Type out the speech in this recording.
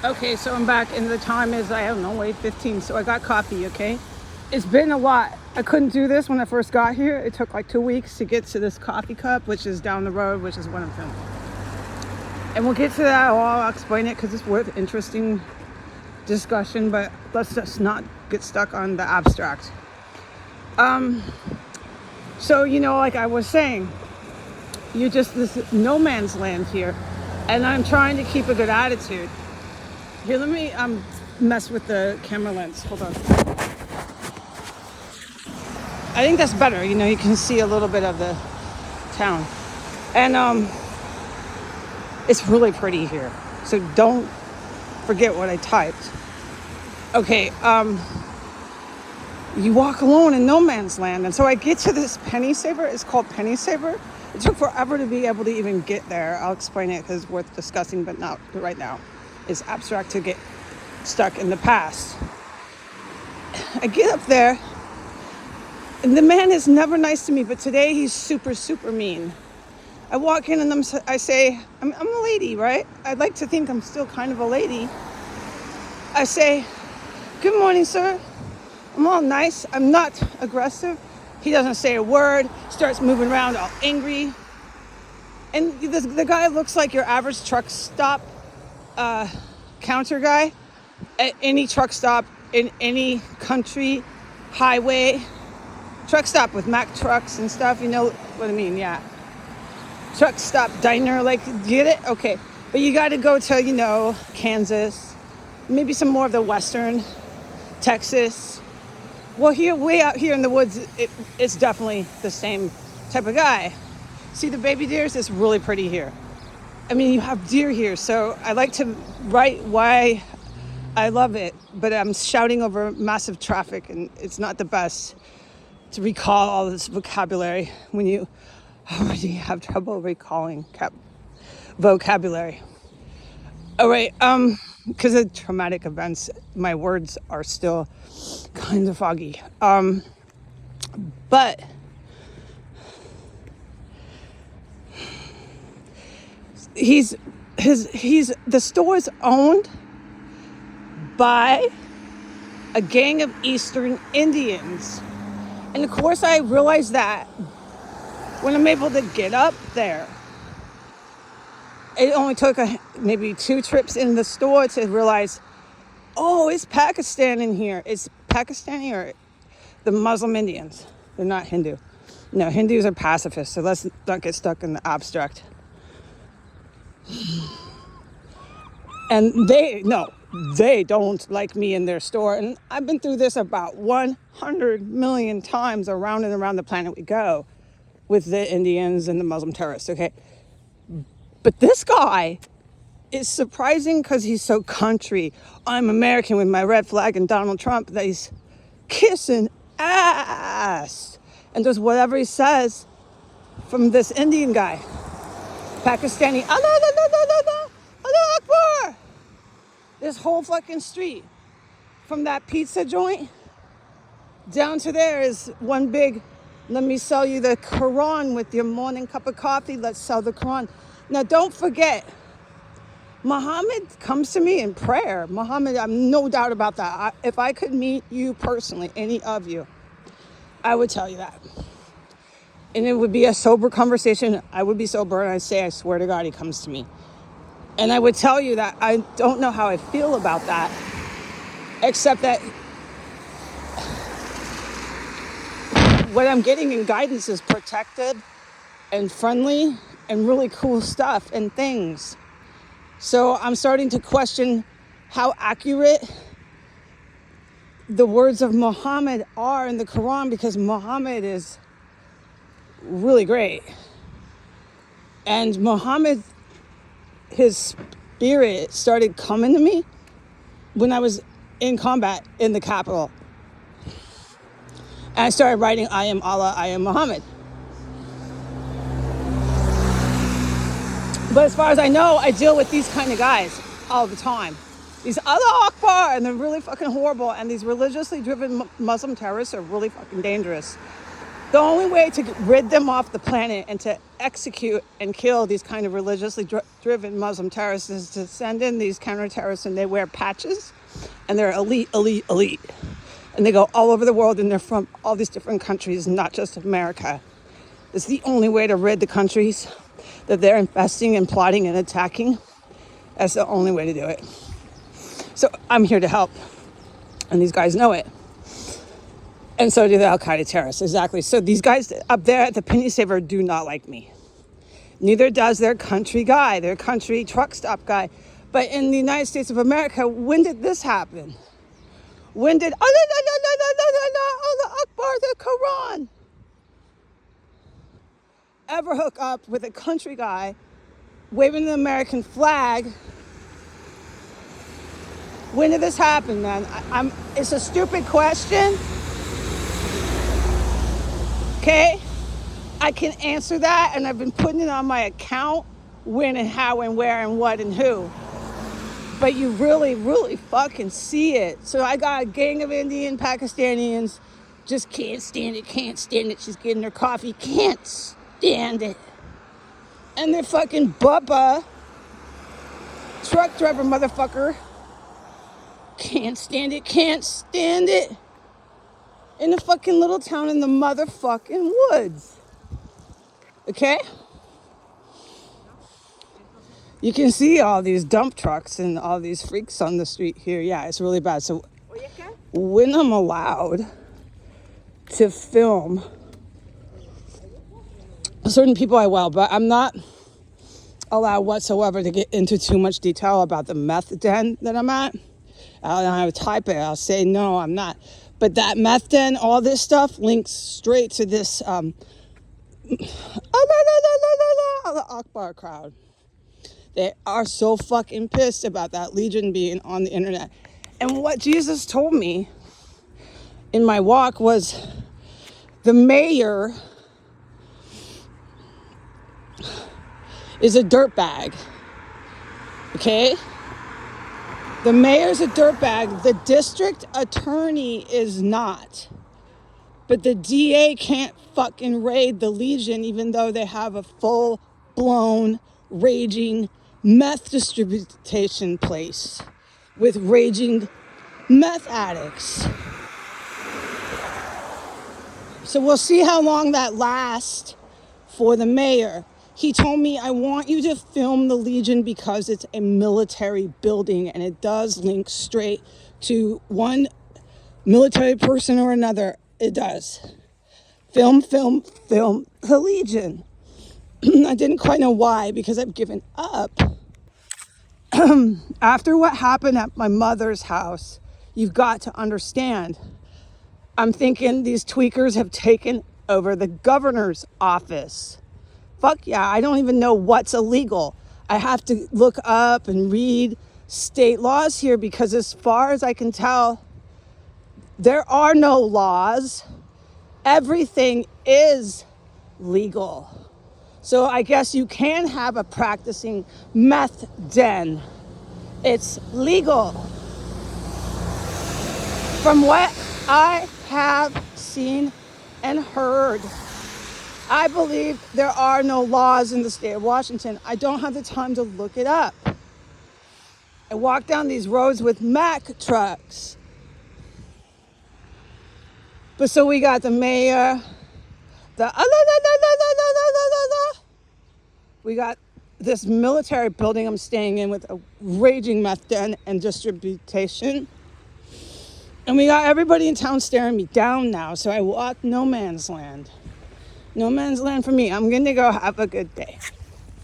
Okay, so I'm back, and the time is, I don't know, 8:15. So I got coffee, okay? It's been a lot. I couldn't do this when I first got here. It took like 2 weeks to get to this coffee cup, which is down the road, which is one of them. And we'll get to that. I'll explain it because it's worth interesting discussion, but let's just not get stuck on the abstract. So, like I was saying, you're just this no man's land here, and I'm trying to keep a good attitude. Here, let me mess with the camera lens. Hold on. I think that's better. You can see a little bit of the town. And it's really pretty here. So don't forget what I typed. Okay, you walk alone in no man's land. And so I get to this penny saver. It's called penny saver. It took forever to be able to even get there. I'll explain it because it's worth discussing, but not right now. It's abstract to get stuck in the past. I get up there, and the man is never nice to me, but today he's super, super mean. I walk in and I say, I'm a lady, right? I'd like to think I'm still kind of a lady. I say, good morning, sir. I'm all nice. I'm not aggressive. He doesn't say a word, starts moving around all angry. And the guy looks like your average truck stop counter guy at any truck stop in any country, highway, truck stop with Mack trucks and stuff. You know what I mean? Yeah. Truck stop diner, like, get it? Okay. But you got to go to, Kansas, maybe some more of the western, Texas. Well, way out here in the woods, it's definitely the same type of guy. See the baby deers? It's really pretty here. I mean, you have deer here, so I like to write why I love it, but I'm shouting over massive traffic, and it's not the best to recall all this vocabulary when you already have trouble recalling vocabulary. All right, because of traumatic events, my words are still kind of foggy. But the store's owned by a gang of Eastern Indians. And of course I realized that when I'm able to get up there. It only took maybe 2 trips in the store to realize, oh, it's Pakistan in here. It's Pakistani or the Muslim Indians. They're not Hindu. No, Hindus are pacifists, so let's not get stuck in the abstract. And they don't like me in their store. And I've been through this about 100 million times around and around the planet we go with the Indians and the Muslim terrorists, okay? But this guy is surprising because he's so country. I'm American with my red flag and Donald Trump, that he's kissing ass and does whatever he says from this Indian guy. Pakistani, Allah Akbar. This whole fucking street, from that pizza joint down to there, is one big, let me sell you the Quran with your morning cup of coffee. Let's sell the Quran. Now, don't forget, Muhammad comes to me in prayer. Muhammad, I'm no doubt about that. If I could meet you personally, any of you, I would tell you that. And it would be a sober conversation. I would be sober, and I'd say, I swear to God, he comes to me. And I would tell you that I don't know how I feel about that, except that what I'm getting in guidance is protected and friendly and really cool stuff and things. So I'm starting to question how accurate the words of Muhammad are in the Quran, because Muhammad is really great. And Muhammad, his spirit started coming to me when I was in combat in the capital. And I started writing, I am Allah, I am Muhammad. But as far as I know, I deal with these kind of guys all the time. These Allah Akbar, and they're really fucking horrible. And these religiously driven Muslim terrorists are really fucking dangerous. The only way to rid them off the planet and to execute and kill these kind of religiously driven Muslim terrorists is to send in these counter-terrorists, and they wear patches, and they're elite. And they go all over the world, and they're from all these different countries, not just America. It's the only way to rid the countries that they're infesting and plotting and attacking. That's the only way to do it. So I'm here to help. And these guys know it. And so do the Al-Qaeda terrorists, exactly. So these guys up there at the penny saver do not like me. Neither does their country guy, their country truck stop guy. But in the United States of America, when did this happen? When did Allah Akbar, the Quran, ever hook up with a country guy waving the American flag? When did this happen, man? It's a stupid question. Okay? I can answer that, and I've been putting it on my account when and how and where and what and who. But you really fucking see it. So I got a gang of Indian Pakistanians, just can't stand it. She's getting her coffee, can't stand it. And they're fucking Bubba, truck driver motherfucker, can't stand it. In a fucking little town in the motherfucking woods. Okay? You can see all these dump trucks and all these freaks on the street here. Yeah, it's really bad. So when I'm allowed to film certain people, I will, but I'm not allowed whatsoever to get into too much detail about the meth den that I'm at. I'll type it. I'll say, no, I'm not. But that meth den, all this stuff links straight to this Allah Akbar crowd. They are so fucking pissed about that Legion being on the internet. And what Jesus told me in my walk was the mayor is a dirtbag. Okay? The mayor's a dirtbag. The district attorney is not. But the DA can't fucking raid the Legion even though they have a full-blown, raging meth distribution place with raging meth addicts. So we'll see how long that lasts for the mayor. He told me, I want you to film the Legion because it's a military building and it does link straight to one military person or another. It does. Film the Legion. I didn't quite know why, because I've given up. After what happened at my mother's house, you've got to understand. I'm thinking these tweakers have taken over the governor's office. Fuck yeah, I don't even know what's illegal. I have to look up and read state laws here because as far as I can tell, there are no laws. Everything is legal. So I guess you can have a practicing meth den. It's legal. From what I have seen and heard, I believe there are no laws in the state of Washington. I don't have the time to look it up. I walk down these roads with Mack trucks. But so we got the mayor, we got this military building I'm staying in with a raging meth den and distribution. And we got everybody in town staring me down now. So I walk no man's land. No man's land for me. I'm going to go have a good day.